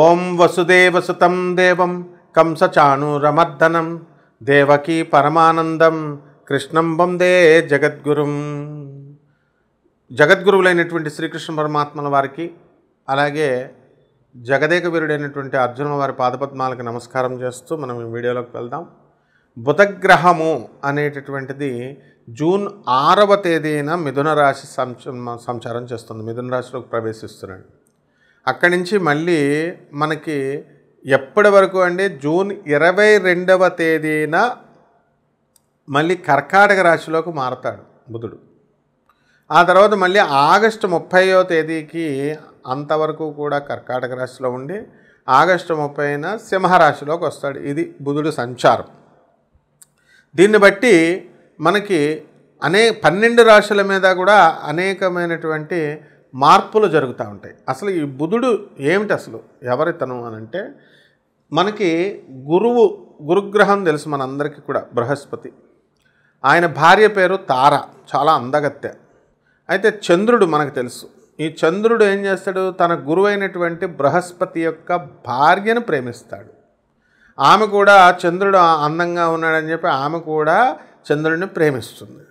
ఓం వసుదేవసుతం దేవం కంసచాణూరమర్దనం దేవకీ పరమానందం కృష్ణం వందే జగద్గురుం. జగద్గురువులైనటువంటి శ్రీకృష్ణ పరమాత్మల వారికి, అలాగే జగదేక వీరుడైనటువంటి అర్జునుల వారి పాదపద్మాలకు నమస్కారం చేస్తూ మనం ఈ వీడియోలోకి వెళ్దాం. బుధగ్రహము అనేటటువంటిది జూన్ 6వ తేదీన మిథున రాశి సంచారం చేస్తుంది. మిథున రాశిలోకి ప్రవేశిస్తున్నాడు. అక్కడి నుంచి మళ్ళీ మనకి ఎప్పటి వరకు అంటే జూన్ 22వ తేదీన మళ్ళీ కర్కాటక రాశిలోకి మారతాడు బుధుడు. ఆ తర్వాత మళ్ళీ ఆగస్టు 30వ తేదీకి అంతవరకు కూడా కర్కాటక రాశిలో ఉండి ఆగస్టు 30న సింహరాశిలోకి వస్తాడు. ఇది బుధుడు సంచారం. దీన్ని బట్టి మనకి 12 రాశుల మీద కూడా అనేకమైనటువంటి మార్పులు జరుగుతూ ఉంటాయి. అసలు ఈ బుధుడు ఏమిటి, అసలు ఎవరితను అని అంటే, మనకి గురుగ్రహం తెలుసు మనందరికీ కూడా, బృహస్పతి. ఆయన భార్య పేరు తార, చాలా అందగత్తె. అయితే చంద్రుడు మనకు తెలుసు. ఈ చంద్రుడు ఏం చేస్తాడు, తన గురువైనటువంటి బృహస్పతి యొక్క భార్యను ప్రేమిస్తాడు. ఆమె కూడా చంద్రుడు అందంగా ఉన్నాడని చెప్పి ఆమె కూడా చంద్రుడిని ప్రేమిస్తుంది.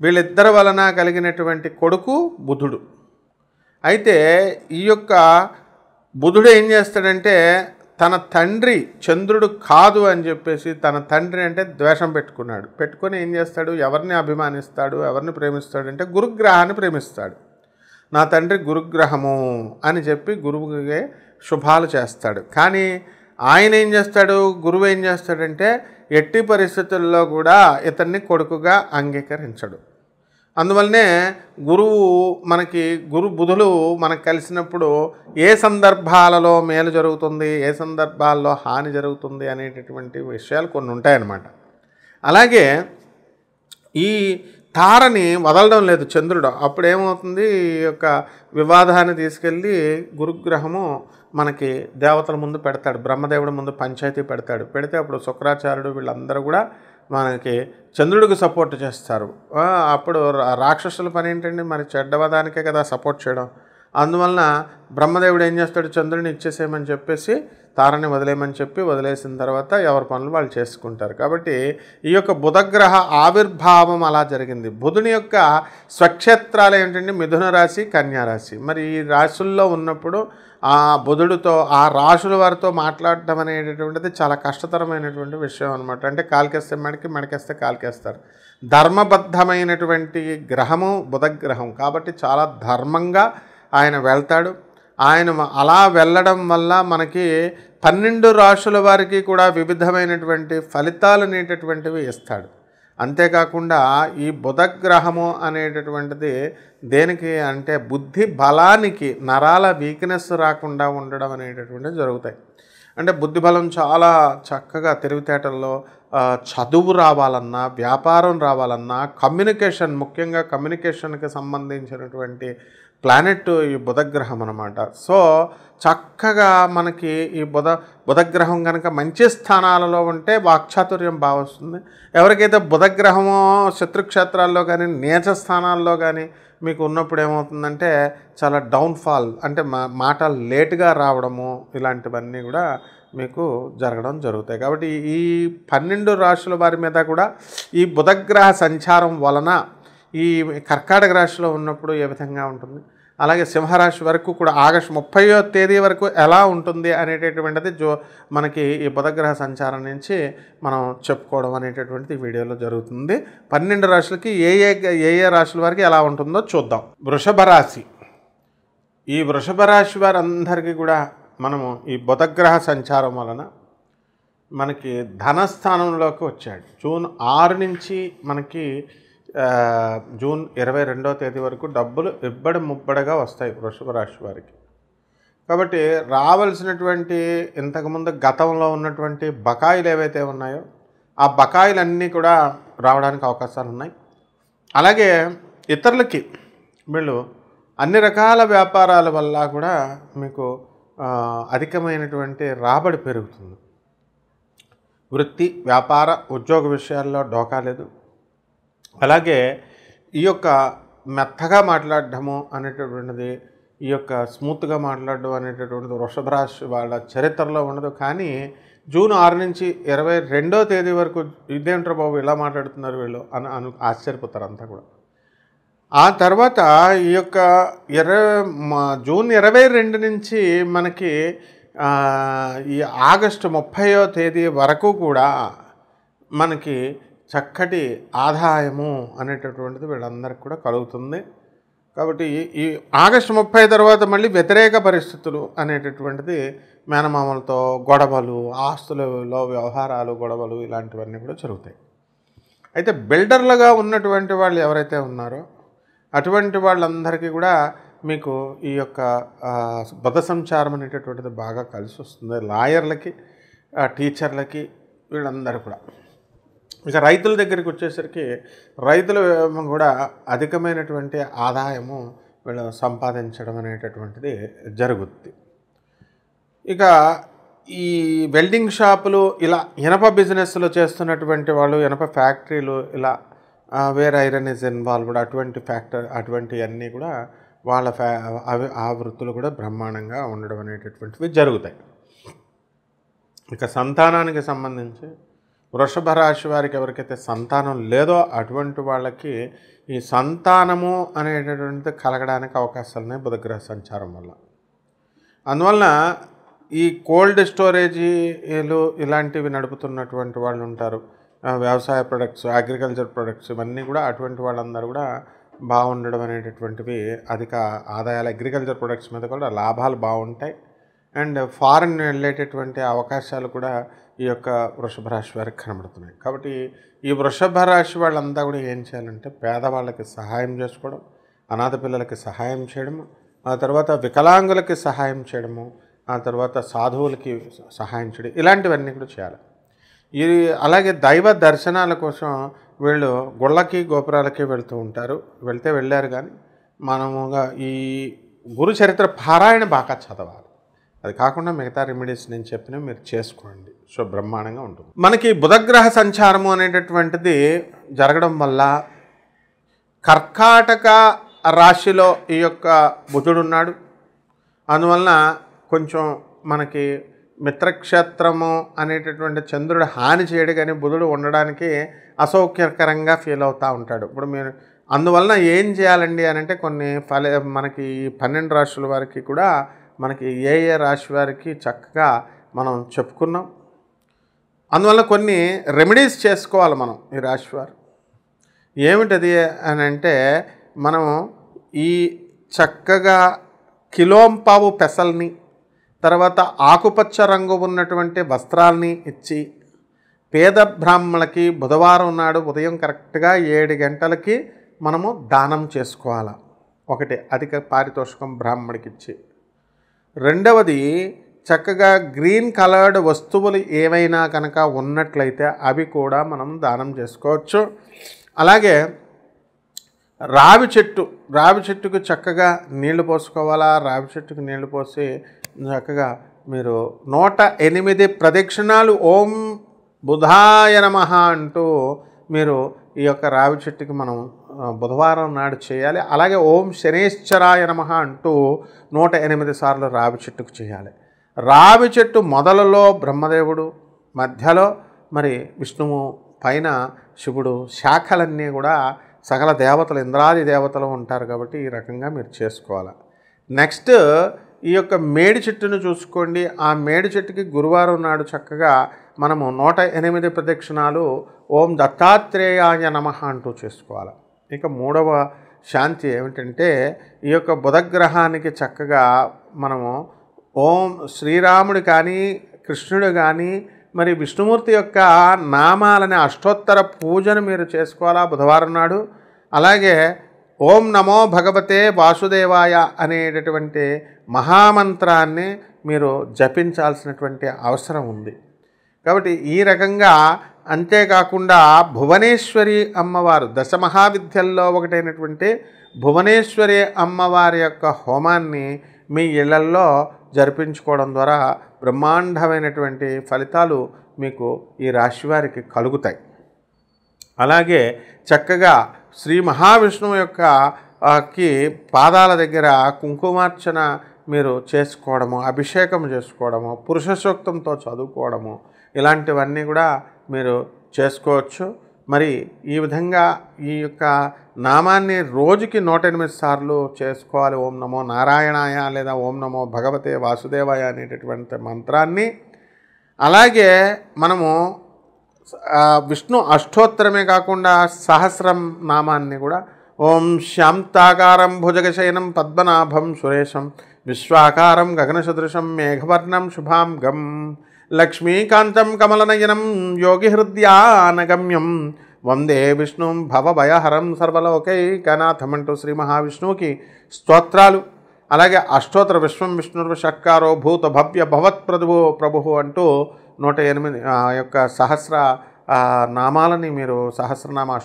వీళ్ళిద్దరి వలన కలిగినటువంటి కొడుకు బుధుడు. అయితే ఈ యొక్క బుధుడు ఏం చేస్తాడంటే, తన తండ్రి చంద్రుడు కాదు అని చెప్పేసి తన తండ్రి అంటే ద్వేషం పెట్టుకొని ఏం చేస్తాడు, ఎవరిని అభిమానిస్తాడు, ఎవరిని ప్రేమిస్తాడు అంటే గురుగ్రహాన్ని ప్రేమిస్తాడు. నా తండ్రి గురుగ్రహము అని చెప్పి గురువుకి శుభాలు చేస్తాడు. కానీ ఆయన ఏం చేస్తాడు, గురువు ఏం చేస్తాడంటే ఎట్టి పరిస్థితుల్లో కూడా ఇతన్ని కొడుకుగా అంగీకరించడు. అందువల్లనే బుధులు మనకు కలిసినప్పుడు ఏ సందర్భాలలో మేలు జరుగుతుంది, ఏ సందర్భాల్లో హాని జరుగుతుంది అనేటటువంటి విషయాలు కొన్ని ఉంటాయన్నమాట. అలాగే ఈ తారని వదలడం లేదు చంద్రుడు. అప్పుడు ఏమవుతుంది, ఈ యొక్క వివాదాన్ని తీసుకెళ్ళి గురుగ్రహము మనకి దేవతల ముందు పెడతాడు, బ్రహ్మదేవుడి ముందు పంచాయతీ పెడితే అప్పుడు శుక్రాచార్యుడు వీళ్ళందరూ కూడా మనకి చంద్రుడికి సపోర్ట్ చేస్తారు. అప్పుడు రాక్షసుల పని ఏంటండి, మరి చెడ్డవదానికే కదా సపోర్ట్ చేయడం. అందువలన బ్రహ్మదేవుడు ఏం చేస్తాడు, చంద్రుడిని ఇచ్చేసేయమని చెప్పేసి తారని వదిలేసిన తర్వాత ఎవరి పనులు వాళ్ళు చేసుకుంటారు. కాబట్టి ఈ యొక్క బుధగ్రహ ఆవిర్భావం అలా జరిగింది. బుధుని యొక్క స్వక్షేత్రాలు ఏంటంటే మిథున రాశి, కన్యా రాశి. మరి ఈ రాశుల్లో ఉన్నప్పుడు ఆ బుధుడితో, ఆ రాశుల వారితో మాట్లాడటం అనేటటువంటిది చాలా కష్టతరమైనటువంటి విషయం అనమాట. అంటే కాలికేస్తే మెడకేస్తే కాలికేస్తారు. ధర్మబద్ధమైనటువంటి గ్రహము బుధగ్రహం కాబట్టి చాలా ధర్మంగా ఆయన వెళ్తాడు. ఆయన అలా వెళ్ళడం వల్ల మనకి 12 రాశుల వారికి కూడా వివిధమైనటువంటి ఫలితాలు అనేటటువంటివి ఇస్తాడు. అంతేకాకుండా ఈ బుధగ్రహము అనేటటువంటిది దేనికి అంటే బుద్ధి బలానికి, నరాల వీక్నెస్ రాకుండా ఉండడం అనేటటువంటివి జరుగుతాయి. అంటే బుద్ధి బలం చాలా చక్కగా, తెలివితేటల్లో చదువు రావాలన్నా, వ్యాపారం రావాలన్నా, కమ్యూనికేషన్, ముఖ్యంగా కమ్యూనికేషన్కి సంబంధించినటువంటి ప్లానెట్ ఈ బుధగ్రహం అన్నమాట. సో చక్కగా మనకి ఈ బుధగ్రహం కనుక మంచి స్థానాలలో ఉంటే వాక్చాతుర్యం బాగా వస్తుంది. ఎవరికైతే బుధగ్రహమో శత్రుక్షేత్రాల్లో కానీ నీచ స్థానాల్లో కానీ మీకు ఉన్నప్పుడు ఏమవుతుందంటే చాలా డౌన్ఫాల్, అంటే మాటలు లేటుగా రావడము, ఇలాంటివన్నీ కూడా మీకు జరుగుతాయి. కాబట్టి ఈ 12 రాశుల వారి మీద కూడా ఈ బుధగ్రహ సంచారం వలన ఈ కర్కాటక రాశిలో ఉన్నప్పుడు ఏ విధంగా ఉంటుంది, అలాగే సింహరాశి వరకు కూడా ఆగస్టు 30వ తేదీ వరకు ఎలా ఉంటుంది అనేటటువంటిది మనకి ఈ బుధగ్రహ సంచారం నుంచి మనం చెప్పుకోవడం అనేటటువంటిది ఈ వీడియోలో జరుగుతుంది. 12 రాశులకి ఏ రాశుల వరకు ఎలా ఉంటుందో చూద్దాం. వృషభ రాశి. ఈ వృషభ రాశి వారందరికీ కూడా మనము ఈ బుధగ్రహ సంచారం వలన మనకి ధనస్థానంలోకి వచ్చాడు. జూన్ 6 నుంచి మనకి జూన్ 22వ తేదీ వరకు డబ్బులు ఇబ్బడి ముబ్బడిగా వస్తాయి వృషభ రాశి వారికి. కాబట్టి రావాల్సినటువంటి ఇంతకుముందు గతంలో ఉన్నటువంటి బకాయిలు ఏవైతే ఉన్నాయో ఆ బకాయిలన్నీ కూడా రావడానికి అవకాశాలు ఉన్నాయి. అలాగే ఇతరులకి వీళ్ళు అన్ని రకాల వ్యాపారాల వల్ల కూడా మీకు అధికమైనటువంటి రాబడి పెరుగుతుంది. వృత్తి, వ్యాపార, ఉద్యోగ విషయాల్లో డోకా లేదు. అలాగే ఈ యొక్క మెత్తగా మాట్లాడటము అనేటటువంటిది ఈ యొక్క స్మూత్గా మాట్లాడడం అనేటటువంటిది వృషభ రాశి వాళ్ళ చరిత్రలో ఉండదు. కానీ జూన్ 6 నుంచి 22వ తేదీ వరకు ఇదేంటారు బాబు ఇలా మాట్లాడుతున్నారు వీళ్ళు అని ఆశ్చర్యపోతారు అంతా కూడా. ఆ తర్వాత ఈ యొక్క జూన్ 22 నుంచి మనకి ఈ ఆగస్టు 30వ తేదీ వరకు కూడా మనకి చక్కటి ఆదాయము అనేటటువంటిది వీళ్ళందరికీ కూడా కలుగుతుంది. కాబట్టి ఈ ఆగస్టు 30 తర్వాత మళ్ళీ వ్యతిరేక పరిస్థితులు అనేటటువంటిది మేనమామలతో గొడవలు, ఆస్తులలో వ్యవహారాలు గొడవలు ఇలాంటివన్నీ కూడా జరుగుతాయి. అయితే బిల్డర్లుగా ఉన్నటువంటి వాళ్ళు ఎవరైతే ఉన్నారో అటువంటి వాళ్ళందరికీ కూడా మీకు ఈ యొక్క బుధ సంచారం అనేటటువంటిది బాగా కలిసి వస్తుంది. లాయర్లకి, టీచర్లకి, వీళ్ళందరూ కూడా. ఇక రైతుల దగ్గరికి వచ్చేసరికి రైతులు కూడా అధికమైనటువంటి ఆదాయము వీళ్ళు సంపాదించడం అనేటటువంటిది జరుగుద్ది. ఇక ఈ వెల్డింగ్ షాపులు ఇలా ఇనప బిజినెస్లు చేస్తున్నటువంటి వాళ్ళు, ఇనప ఫ్యాక్టరీలు ఇలా వేర్ ఐరన్ ఇస్ ఇన్వాల్వ్డ్ అటువంటివన్నీ కూడా వాళ్ళ ఆ వృత్తులు కూడా బ్రహ్మాండంగా ఉండడం అనేటటువంటివి జరుగుతాయి. ఇక సంతానానికి సంబంధించి వృషభ రాశి వారికి ఎవరికైతే సంతానం లేదో అటువంటి వాళ్ళకి ఈ సంతానము అనేటటువంటిది కలగడానికి అవకాశాలు ఉన్నాయి బుధగ్రహ సంచారం వల్ల. అందువల్ల ఈ కోల్డ్ స్టోరేజీలు ఇలాంటివి నడుపుతున్నటువంటి వాళ్ళు ఉంటారు, వ్యవసాయ ప్రొడక్ట్స్, అగ్రికల్చర్ ప్రొడక్ట్స్, ఇవన్నీ కూడా అటువంటి వాళ్ళందరూ కూడా బాగుండడం అనేటటువంటివి అధిక ఆదాయాలు అగ్రికల్చర్ ప్రొడక్ట్స్ మీద కూడా లాభాలు బాగుంటాయి. అండ్ ఫారెన్ వెళ్ళేటటువంటి అవకాశాలు కూడా ఈ యొక్క వృషభ రాశి వారికి కనబడుతున్నాయి. కాబట్టి ఈ వృషభ రాశి వాళ్ళంతా కూడా ఏం చేయాలంటే పేదవాళ్ళకి సహాయం చేసుకోవడం, అనాథ పిల్లలకి సహాయం చేయడము, ఆ తర్వాత వికలాంగులకి సహాయం చేయడము, ఆ తర్వాత సాధువులకి సహాయం చేయడం, ఇలాంటివన్నీ కూడా చేయాలి. ఇది అలాగే దైవ దర్శనాల కోసం వీళ్ళు గుళ్ళకి గోపురాలకి వెళ్తూ ఉంటారు. వెళ్ళారు కానీ మనముగా ఈ గురు చరిత్ర పారాయణ బాగా చదవాలి. అది కాకుండా మిగతా రెమెడీస్ నేను చెప్పినవి మీరు చేసుకోండి, సో బ్రహ్మాండంగా ఉంటుంది. మనకి బుధగ్రహ సంచారము అనేటటువంటిది జరగడం వల్ల కర్కాటక రాశిలో ఈ యొక్క బుధుడు ఉన్నాడు. అందువలన కొంచెం మనకి మిత్రక్షేత్రము అనేటటువంటి చంద్రుడు హాని చేయడు, కానీ బుధుడు ఉండడానికి అసౌకర్యకరంగా ఫీల్ అవుతూ ఉంటాడు. ఇప్పుడు మీరు అందువలన ఏం చేయాలండి అని అంటే మనకి 12 రాశుల వారికి కూడా మనకి ఏ రాశి వారికి చక్కగా మనం చెప్పుకున్నాం. అందువల్ల కొన్ని రెమెడీస్ చేసుకోవాలి మనం ఈ రాశి వారు. ఏమిటది అని అంటే మనం ఈ చక్కగా కిలోంపావు పెసల్ని, తర్వాత ఆకుపచ్చ రంగు ఉన్నటువంటి వస్త్రాల్ని ఇచ్చి పేద బ్రాహ్మణులకి బుధవారం నాడు ఉదయం కరెక్ట్గా 7 గంటలకి మనము దానం చేసుకోవాలి. ఒకటి అధిక పారితోషికం బ్రాహ్మణుడికి ఇచ్చి, రెండవది చక్కగా గ్రీన్ కలర్డ్ వస్తువులు ఏవైనా కనుక ఉన్నట్లయితే అవి కూడా మనం దానం చేసుకోవచ్చు. అలాగే రావి చెట్టుకు చక్కగా నీళ్లు పోసుకోవాలా. రావి చెట్టుకు నీళ్లు పోసి చక్కగా మీరు 108 ప్రదక్షిణాలు ఓం బుధాయ నమః అంటూ మీరు ఈ యొక్క రావి చెట్టుకి మనం బుధవారం నాడు చేయాలి. అలాగే ఓం శనేశ్వరాయ నమః అంటూ 108 సార్లు రావి చెట్టుకు చేయాలి. రావి చెట్టు మొదలలో బ్రహ్మదేవుడు, మధ్యలో మరి విష్ణువు, పైన శివుడు, శాఖలన్నీ కూడా సకల దేవతలు, ఇంద్రాది దేవతలు ఉంటారు. కాబట్టి ఈ రకంగా మీరు చేసుకోవాలి. నెక్స్ట్ ఈ యొక్క మేడి చెట్టును చూసుకోండి. ఆ మేడి చెట్టుకి గురువారం నాడు చక్కగా మనము 108 ప్రదక్షిణాలు ఓం దత్తాత్రేయాయ నమః అంటూ చేసుకోవాలి. ఇక మూడవ శాంతి ఏమిటంటే ఈ యొక్క బుధగ్రహానికి చక్కగా మనము ఓం శ్రీరాముడు కానీ కృష్ణుడు కానీ మరి విష్ణుమూర్తి యొక్క నామాలని అష్టోత్తర పూజను మీరు చేసుకోవాలా బుధవారం నాడు. అలాగే ఓం నమో భగవతే వాసుదేవాయ అనేటటువంటి మహామంత్రాన్ని మీరు జపించాల్సినటువంటి అవసరం ఉంది. కాబట్టి ఈ రకంగా, అంతేకాకుండా భువనేశ్వరి అమ్మవారు దశమహావిద్యల్లో ఒకటైనటువంటి భువనేశ్వరి అమ్మవారి యొక్క హోమాన్ని మీ ఇళ్లల్లో జరిపించుకోవడం ద్వారా బ్రహ్మాండమైనటువంటి ఫలితాలు మీకు ఈ రాశి వారికి కలుగుతాయి. అలాగే చక్కగా శ్రీ మహావిష్ణువు యొక్క కి పాదాల దగ్గర కుంకుమార్చన మీరు చేసుకోవడము, అభిషేకం చేసుకోవడము, పురుష సూక్తంతో చదువుకోవడము, ఇలాంటివన్నీ కూడా మీరు చేసుకోవచ్చు. మరి ఈ విధంగా ఈ యొక్క నామాన్ని రోజుకి 108 సార్లు చేసుకోవాలి. ఓం నమో నారాయణాయ లేదా ఓం నమో భగవతే వాసుదేవాయ అనేటటువంటి మంత్రాన్ని. అలాగే మనము విష్ణు అష్టోత్తరమే కాకుండా సహస్రం నామాన్ని కూడా ఓం శాంతాకారం భుజగశయనం పద్మనాభం సురేశం విశ్వాకారం గగనసదృశం మేఘవర్ణం శుభాంగం లక్ష్మీకాంతం కమలనయనం యోగిహృద్యానగమ్యం వందే విష్ణుం భవభయహరం సర్వలోకైకనాథం అంటూ శ్రీ మహావిష్ణువుకి స్తోత్రాలు. అలాగే అష్టోత్తర విశ్వం విష్ణుర్వ షట్కారో భూత భవ్య భవత్ ప్రభువు అంటూ 108 యొక్క సహస్ర నామాలని మీరు సహస్రనామ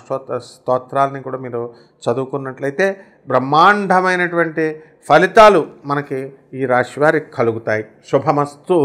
స్తోత్రాలని కూడా మీరు చదువుకున్నట్లయితే బ్రహ్మాండమైనటువంటి ఫలితాలు మనకి ఈ రాశి వారికి కలుగుతాయి. శుభమస్తు.